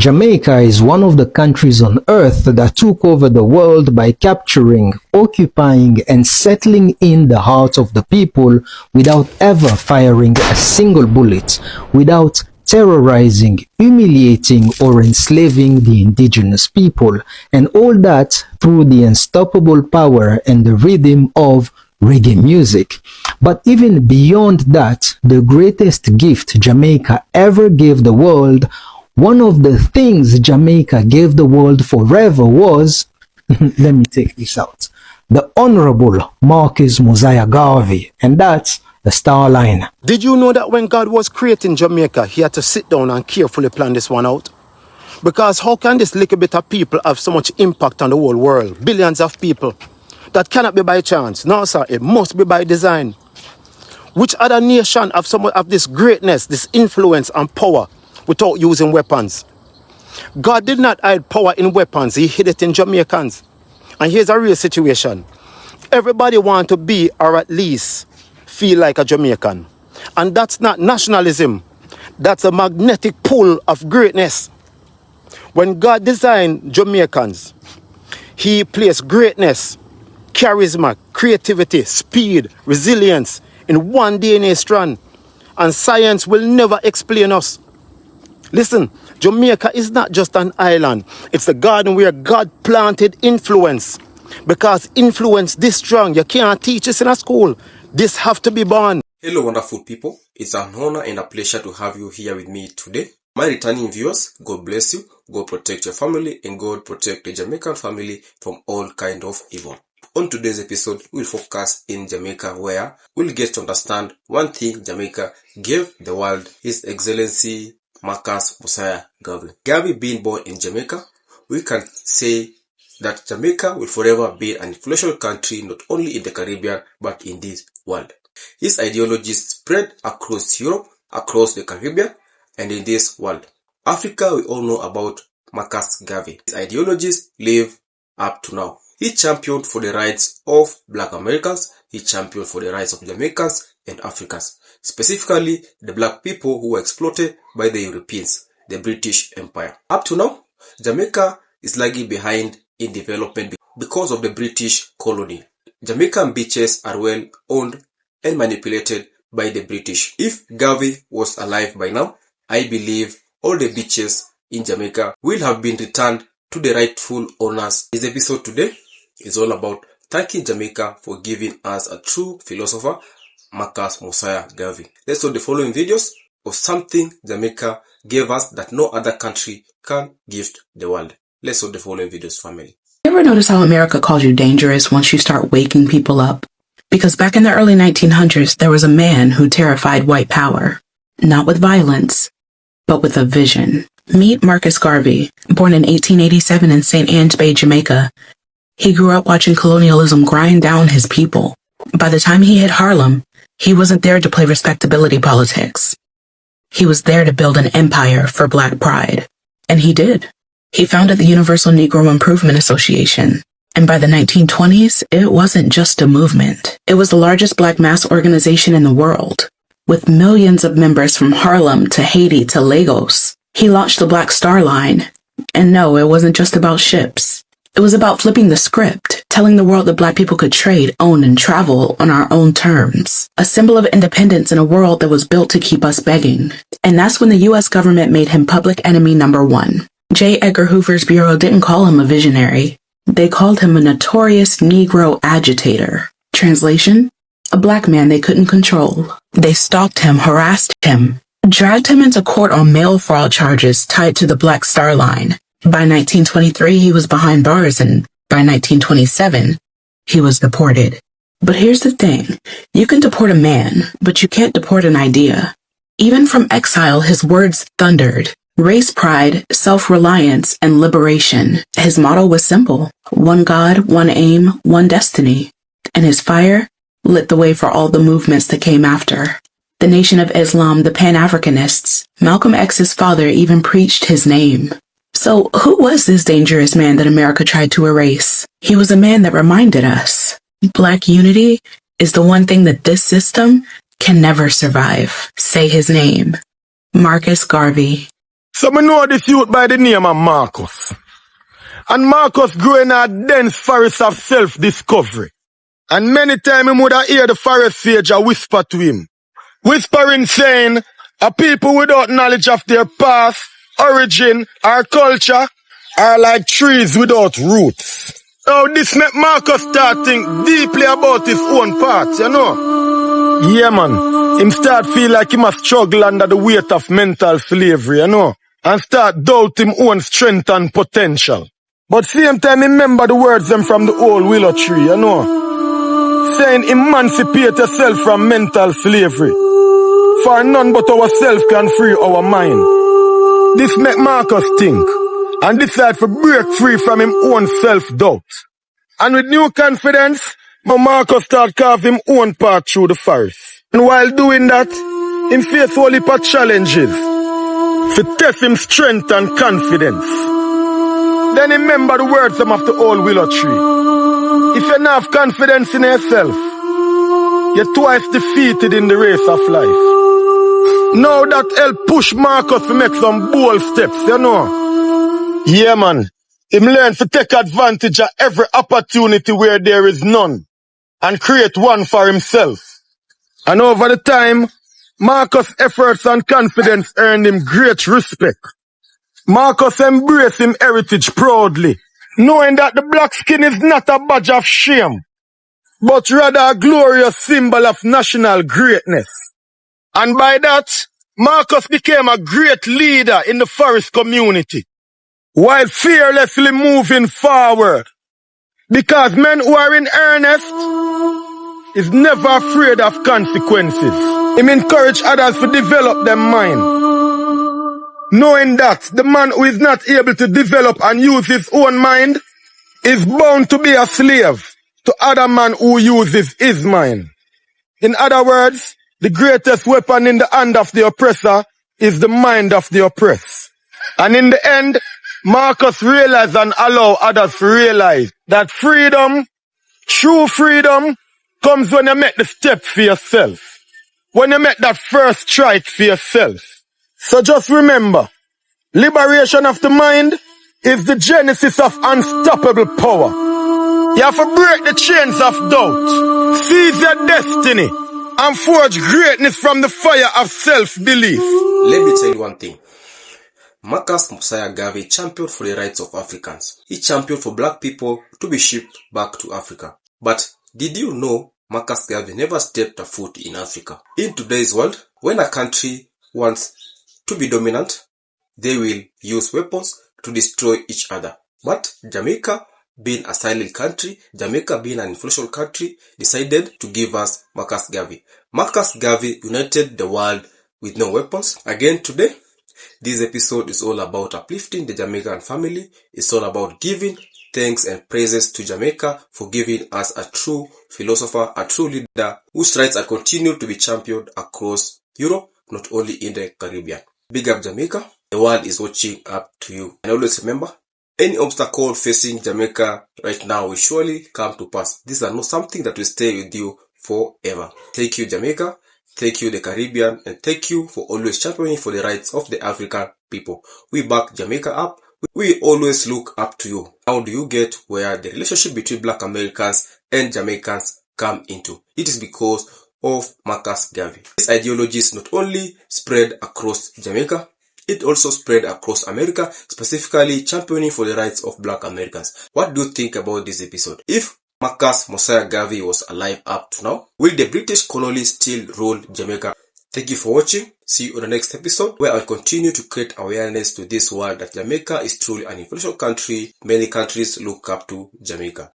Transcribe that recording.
Jamaica is one of the countries on earth that took over the world by capturing, occupying, and settling in the hearts of the people without ever firing a single bullet, without terrorizing, humiliating, or enslaving the indigenous people, and all that through the unstoppable power and the rhythm of reggae music. But even beyond that, the greatest gift Jamaica ever gave the world, one of the things Jamaica gave the world forever was, let me take this out, the Honorable Marcus Mosiah Garvey, and that's the star line. Did you know that when God was creating Jamaica, he had to sit down and carefully plan this one out? Because how can this little bit of people have so much impact on the whole world? Billions of people. That cannot be by chance. No, sir, it must be by design. Which other nation have some of this greatness, this influence and power without using weapons? God did not hide power in weapons. He hid it in Jamaicans. And here's a real situation. Everybody wants to be, or at least feel like a Jamaican. And that's not nationalism. That's a magnetic pull of greatness. When God designed Jamaicans, he placed greatness, charisma, creativity, speed, resilience in one DNA strand. And science will never explain us. Listen, Jamaica is not just an island. It's the garden where God planted influence. Because influence this strong, you can't teach this in a school. This have to be born. Hello wonderful people, it's an honor and a pleasure to have you here with me today. My returning viewers, God bless you, God protect your family, and God protect the Jamaican family from all kind of evil. On today's episode, we'll focus in Jamaica, where we'll get to understand one thing Jamaica gave the world, His Excellency Marcus Mosiah Garvey. Garvey being born in Jamaica, we can say that Jamaica will forever be an influential country not only in the Caribbean but in this world. His ideologies spread across Europe, across the Caribbean, and in this world. Africa, we all know about Marcus Garvey. His ideologies live up to now. He championed for the rights of Black Americans. He championed for the rights of Jamaicans and Africans, specifically the black people who were exploited by the Europeans, the British Empire. Up to now, Jamaica is lagging behind in development because of the British colony. Jamaican beaches are well owned and manipulated by the British. If Garvey was alive by now, I believe all the beaches in Jamaica will have been returned to the rightful owners. This episode today is all about thanking Jamaica for giving us a true philosopher, Marcus Mosiah Garvey. Let's watch the following videos of something Jamaica gave us that no other country can gift the world. Let's watch the following videos, family. You ever notice how America calls you dangerous once you start waking people up? Because back in the early 1900s, there was a man who terrified white power. Not with violence, but with a vision. Meet Marcus Garvey, born in 1887 in St. Anne's Bay, Jamaica. He grew up watching colonialism grind down his people. By the time he hit Harlem, he wasn't there to play respectability politics. He was there to build an empire for Black pride. And he did. He founded the Universal Negro Improvement Association. And by the 1920s, it wasn't just a movement. It was the largest Black mass organization in the world, with millions of members from Harlem to Haiti to Lagos. He launched the Black Star Line. And no, it wasn't just about ships. It was about flipping the script, telling the world that Black people could trade, own, and travel on our own terms. A symbol of independence in a world that was built to keep us begging. And that's when the U.S. government made him public enemy number one. J. Edgar Hoover's bureau didn't call him a visionary. They called him a notorious Negro agitator. Translation? A Black man they couldn't control. They stalked him, harassed him, dragged him into court on mail fraud charges tied to the Black Star Line. By 1923, he was behind bars, and by 1927, he was deported. But here's the thing. You can deport a man, but you can't deport an idea. Even from exile, his words thundered. Race pride, self-reliance, and liberation. His motto was simple. One God, one aim, one destiny. And his fire lit the way for all the movements that came after. The Nation of Islam, the Pan-Africanists. Malcolm X's father even preached his name. So who was this dangerous man that America tried to erase? He was a man that reminded us. Black unity is the one thing that this system can never survive. Say his name. Marcus Garvey. So me know this youth by the name of Marcus. And Marcus grew in a dense forest of self-discovery. And many times he would hear the forest sage a whisper to him. Whispering saying, a people without knowledge of their past, origin, or culture are like trees without roots. Now this make Marcus start think deeply about his own path, you know. Yeah man, him start feel like he must struggle under the weight of mental slavery, you know. And start doubt him own strength and potential. But same time remember the words them from the old willow tree, you know. Saying emancipate yourself from mental slavery. For none but ourselves can free our mind. This make Marcus think and decide to break free from him own self-doubt. And with new confidence, Marcus start carve him own path through the forest. And while doing that, him face a whole heap of challenges to test him strength and confidence. Then remember the words of the old willow tree. If you don't have confidence in yourself, you're twice defeated in the race of life. Now that help push Marcus to make some bold steps, you know. Yeah man, him learn to take advantage of every opportunity where there is none and create one for himself. And over the time, Marcus' efforts and confidence earned him great respect. Marcus embraced his heritage proudly, knowing that the black skin is not a badge of shame, but rather a glorious symbol of national greatness. And by that, Marcus became a great leader in the forest community, while fearlessly moving forward. Because men who are in earnest is never afraid of consequences. He encouraged others to develop their mind, knowing that the man who is not able to develop and use his own mind is bound to be a slave to other man who uses his mind. In other words, the greatest weapon in the hand of the oppressor is the mind of the oppressed. And in the end, Marcus realized and allowed others to realize that freedom, true freedom, comes when you make the step for yourself. When you make that first strike for yourself. So just remember, liberation of the mind is the genesis of unstoppable power. You have to break the chains of doubt, seize your destiny, and forge greatness from the fire of self-belief. Let me tell you one thing. Marcus Mosiah Garvey championed for the rights of Africans. He championed for black people to be shipped back to Africa. But did you know Marcus Garvey never stepped a foot in Africa? In today's world, when a country wants to be dominant, they will use weapons to destroy each other. But Jamaica, being a silent country, Jamaica being an influential country, decided to give us Marcus Garvey. Marcus Garvey united the world with no weapons. Again today, this episode is all about uplifting the Jamaican family. It's all about giving thanks and praises to Jamaica for giving us a true philosopher, a true leader whose rights are continued to be championed across Europe, not only in the Caribbean. Big up Jamaica. The world is watching up to you. And always remember, any obstacle facing Jamaica right now will surely come to pass. These are not something that will stay with you forever. Thank you, Jamaica. Thank you, the Caribbean. And thank you for always championing for the rights of the African people. We back Jamaica up. We always look up to you. How do you get where the relationship between Black Americans and Jamaicans come into? It is because of Marcus Garvey. These ideologies not only spread across Jamaica, it also spread across America, specifically championing for the rights of Black Americans. What do you think about this episode? If Marcus Mosiah Garvey was alive up to now, will the British colony still rule Jamaica? Thank you for watching. See you on the next episode, where I'll continue to create awareness to this world that Jamaica is truly an influential country. Many countries look up to Jamaica.